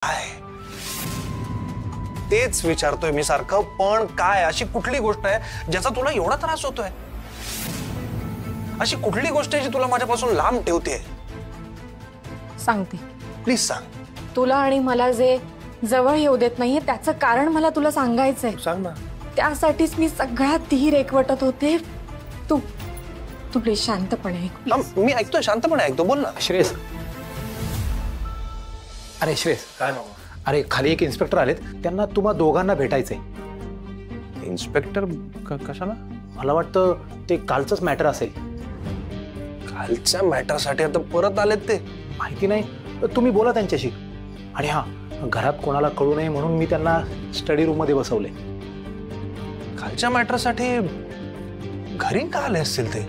काय तेच विचारतोय मी सारखं, पण काय अशी कुठली गोष्ट आहे ज्याचा तुला एवढा त्रास होतोय? अशी कुठली गोष्ट आहे जी तुला माझ्यापासून लांब ठेवते? सांगते, प्लीज सांग. तुला आणि मला जे जवळ येऊ देत नाहीये त्याचं कारण मला तुला सांगायचंय. सांग ना. त्यासाठीच मी सगळा धीर एकवटत होते. तू तू प्लीज शांतपणे ऐक. मी ऐकतोय, शांतपणे ऐकतो, बोल ना. श्रेयस, अरे श्रेयस, काय मामा? अरे खाली एक इन्स्पेक्टर आलेत, त्यांना तुम्हा दोघांना भेटायचंय. इन्स्पेक्टर कशाला? मला वाटतं ते कालचंच मॅटर असेल. कालच्या मॅटरसाठी आता परत आलेत ते? माहिती नाही, तुम्ही बोला त्यांच्याशी. आणि हा, घरात कोणाला कळू नये म्हणून मी त्यांना स्टडी रूम मध्ये बसवले. कालच्या मॅटरसाठी घरी का आले असतील ते?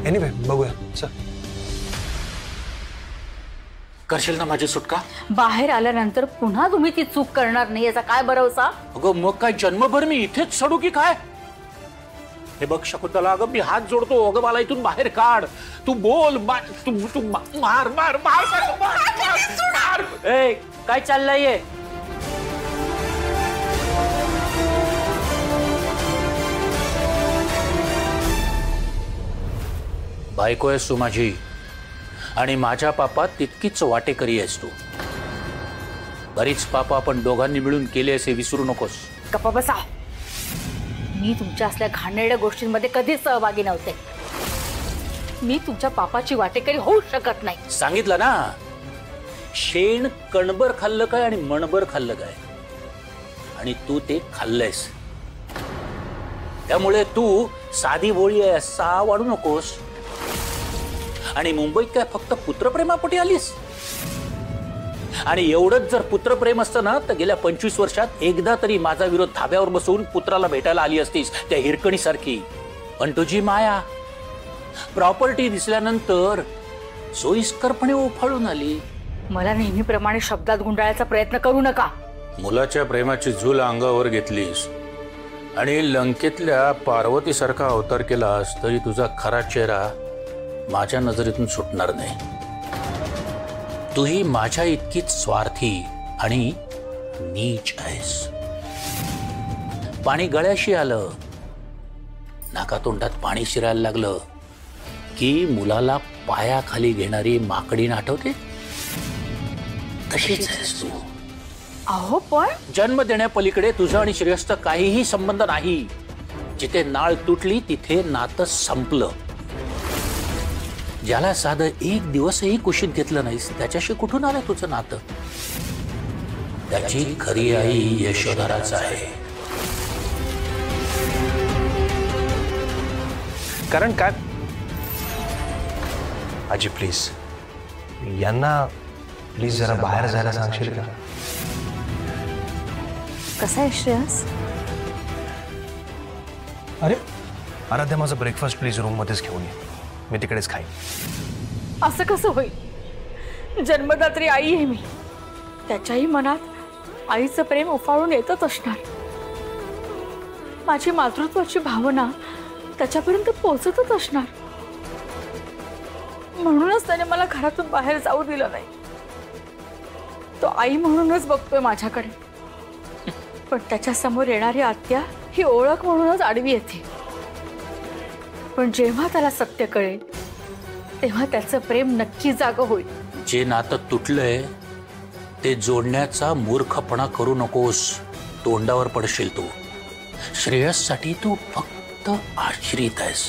एनिवे बघूया, चल. करशील ना माझी सुटका? बाहेर आल्यानंतर पुन्हा तुम्ही ती चूक करणार नाही याचा काय भरोसा? अगं मग काय जन्मभर मी इथेच सडू की काय? हे बघ शकुंतला, अगं मी हात जोडतो, अगं मला इथून बाहेर काढ. तू बोल, तू मार मार मार. ए, काय चाललंय? बायको आहेस तू माझी, आणि माझ्या पापात तितकीच वाटेकरी आहेस तू. बरीच पाप आपण दोघांनी मिळून केले असे विसरू नकोस. गप्पा बसा. मी तुमच्या असल्या घाणेरड्या गोष्टींमध्ये कधीच सहभागी नव्हते. मी तुमच्या पापाची वाटेकरी होऊ शकत नाही. सांगितलं ना, शेण कणभर खाल्लं काय आणि मणभर खाल्लं काय, आणि तू ते खाल्लंयस. त्यामुळे तू साधी भोळी आहे असा वाढू नकोस. आणि मुंबईत काय फक्त पुत्रप्रेमापोटी आलीस? आणि एवढंच जर पुत्रप्रेम असतं ना, तर गेल्या 25 वर्षात एकदा तरी माझा विरोध धाब्यावर बसवून पुत्राला भेटायला आली असतीस, त्या हिरकणी सारखी. पण तुझी माया, प्रॉपर्टी दिसल्यानंतर सोयीस्करपणे उफाळून आली. मला नेहमीप्रमाणे शब्दात गुंडाळायचा प्रयत्न करू नका. मुलाच्या प्रेमाची झूल अंगावर घेतलीस आणि लंकेतल्या पार्वतीसारखा अवतार केलास, तरी तुझा खरा चेहरा माझ्या नजरेतून सुटणार नाही. तूही माझ्या इतकीच स्वार्थी आणि नीच आहेस. पाणी गळ्याशी आलं, नाकातोंडात पाणी शिरायला लागलं की मुलाला पायाखाली घेणारी माकडीन आठवते? तशीच आहेस तू. अहो पण जन्म देण्यापलीकडे तुझं आणि श्रेयसचं काहीही संबंध नाही. जिथे नाळ तुटली तिथे नातं संपलं. ज्याला साधं एक दिवसही कुशीत घेतलं नाहीस, त्याच्याशी कुठून आलं तुझं नातं? त्याची खरी आई यशोधराच आहे. कारण काय? आजी प्लीज, यांना प्लीज जरा बाहेर जायला सांगशील का? कसा आहे श्रेयस? अरे आराध्या, माझा ब्रेकफास्ट प्लीज रूम मध्येच घेऊन ये, मी तिकडेच खाईन. असं कसं होईल? जन्मदात्री आई आहे मी. त्याच्याही मनात आईचं प्रेम उफाळून येतच असणार. माझी मातृत्वाची भावना त्याच्यापर्यंत पोहोचतच असणार. म्हणूनच त्याने मला घरातून बाहेर जाऊ दिलं नाही. तो आई म्हणूनच बघतोय माझ्याकडे, पण त्याच्या समोर येणारी आत्या ही ओळख म्हणूनच आडवी येते. पण जेव्हा त्याला सत्य कळेल तेव्हा त्याचं प्रेम नक्की जागं होईल. जे नातं तुटलंय ते जोडण्याचा मूर्खपणा करू नकोस. तोंडावर पडशील तू. श्रेयससाठी तू फक्त आश्रित आहेस.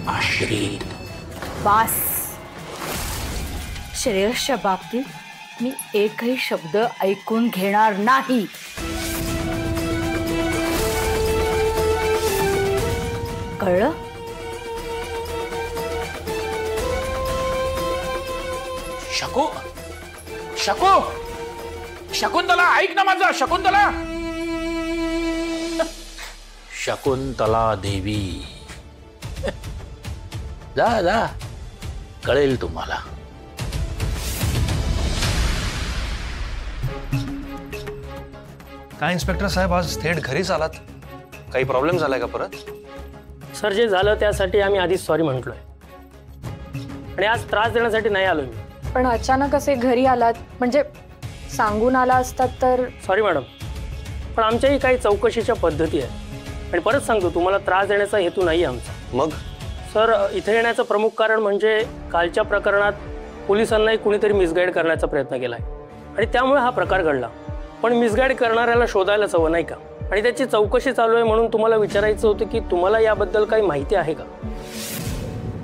आश्रित. बास. श्रेयसच्या बाबतीत मी एकही शब्द ऐकून घेणार नाही. कळलं? शकू, शकू, शकुंतला ऐक ना माझं. शकुंतला, शकुंतला देवी, जा जा, कळेल तुम्हाला. काय इन्स्पेक्टर साहेब, आज थेट घरीच आलात? काही प्रॉब्लेम झालाय का परत? सर, जे झालं त्यासाठी आम्ही आधीच सॉरी म्हटलोय, आणि आज त्रास देण्यासाठी नाही आलो मी. पण अचानक असे घरी आलात, म्हणजे सांगून आला असतात तर. सॉरी मॅडम, पण आमच्याही काही चौकशीच्या पद्धती आहेत. आणि परत सांगतो, तुम्हाला त्रास देण्याचा हेतू नाही आमचा. मग सर, इथे येण्याचं प्रमुख कारण म्हणजे कालच्या प्रकरणात पोलिसांनाही कुणीतरी मिसगाईड करण्याचा प्रयत्न केला आहे आणि त्यामुळे हा प्रकार घडला. पण मिसगाईड करणाऱ्याला शोधायलाच हवं नाही का? आणि त्याची चौकशी चालू आहे म्हणून तुम्हाला विचारायचं होतं की तुम्हाला याबद्दल काही माहिती आहे का,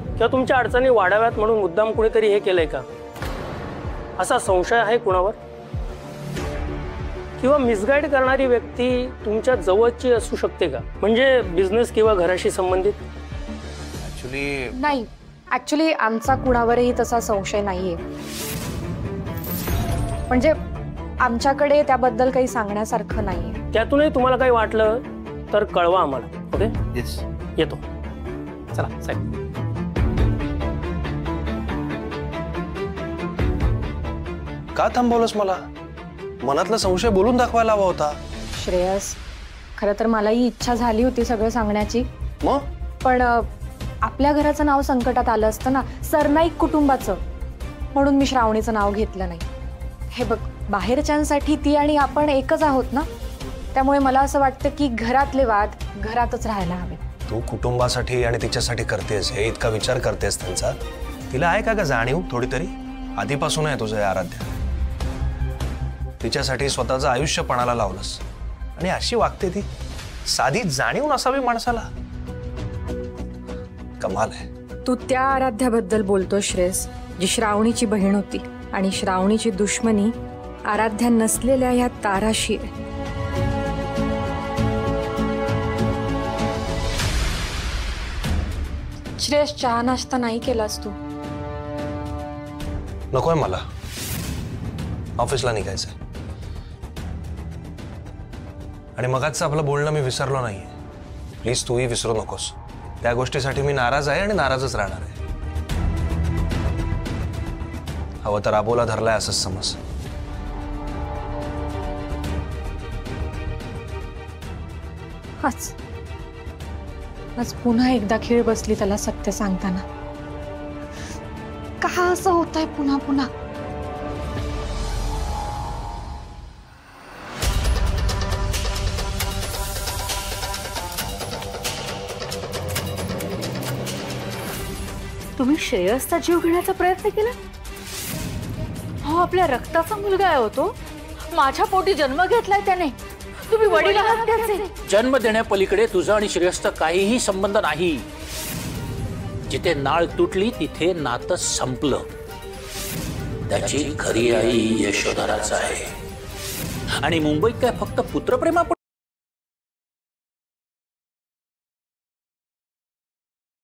किंवा तुमच्या अडचणी वाढाव्यात म्हणून मुद्दाम कुणीतरी हे केलंय का, असा संशय आहे कुणावर? किंवा मिसगाईड करणारी व्यक्ती तुमच्या जवळची असू शकते का, म्हणजे बिझनेस किंवा घराशी संबंधित? नाही, ऍक्च्युली आमचा कुणावरही तसा संशय नाहीये. म्हणजे आमच्याकडे त्याबद्दल काही सांगण्यासारखं नाहीये. त्यातूनही तुम्हाला काही वाटलं तर कळवा आम्हाला. Okay, yes. येतो. चला साहेब. का थांबवलंस मला? मनातला संशय बोलून दाखवायला हवा होता. श्रेयस, खरं तर मलाही इच्छा झाली होती सगळं सांगण्याची, मग पण आपल्या घराचं नाव संकटात आलं असतं ना, सरनाईक कुटुंबाचं, म्हणून मी श्रावणीचं नाव घेतलं नाही. हे बघ, बाहेरच्यांसाठी ती आणि आपण एकच आहोत ना, त्यामुळे मला असं वाटतं की घरातले वाद घरातच राहायला हवे. तू कुटुंबासाठी आणि तिच्यासाठी करतेस, हे इतका विचार करतेस त्यांचा, तिला आहे का जाणीव थोडी तरी? आधीपासून आहे तुझं आराध्या. तिच्यासाठी स्वतःचं आयुष्य पणाला लावलंस आणि अशी वागते ती. साधी जाणीव नसावी माणसाला. कमाल आहे. तू त्या आराध्याबद्दल बोलतो श्रेयस, जी श्रावणीची बहीण होती आणि श्रावणीची दुश्मनी आराध्या नसलेल्या या ताराशी आहे. श्रेयस, चहा नाश्ता नाही केलास तू? नकोय मला, ऑफिसला निघायचंय. आणि मगाचं आपलं बोलणं मी विसरलो नाहीये. प्लीज तूही विसरू नकोस. त्या गोष्टीसाठी मी नाराज आहे आणि नाराजच राहणार आहे. हवं तर आबोला धरलाय असंच समज. आज पुन्हा एकदा खेळ बसली त्याला सत्य सांगताना. का असं होतंय पुन्हा पुन्हा? तुम्ही श्रेयसचा जीव घेण्याचा प्रयत्न केला? हो, आपल्या रक्ताचा मुलगा आहे होतो. माझ्या पोटी जन्म घेतलाय त्याने. तुम्ही वडील आहात त्याचे. जन्म देण्यापलीकडे तुझा आणि श्रेयसचा काहीही संबंध नाही. जिथे नाळ तुटली तिथे नातं संपलं. त्याची खरी आई यशोधराच आहे. आणि मुंबईत काय फक्त पुत्रप्रेमा